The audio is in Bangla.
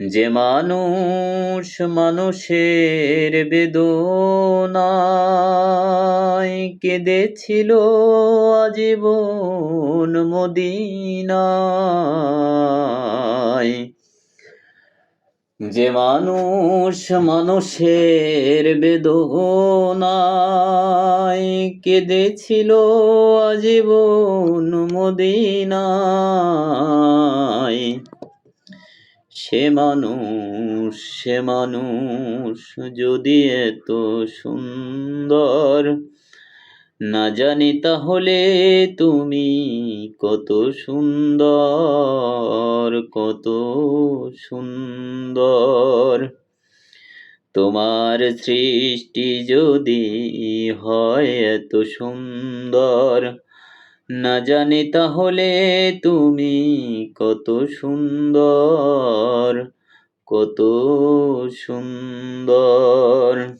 যে মানুষ মানুষের বেদনায় কেঁদেছিল আজীবন মদিনায়। যে মানুষ মানুষের বেদনায় কেঁদেছিল আজীবন মদিনায়। সে মানুষ যদি এত সুন্দর না জানি তাহলে তুমি কত সুন্দর, কত সুন্দর। তোমার সৃষ্টি যদি হয় এত সুন্দর না জানি তাহলে তুমি কত সুন্দর, কত সুন্দর।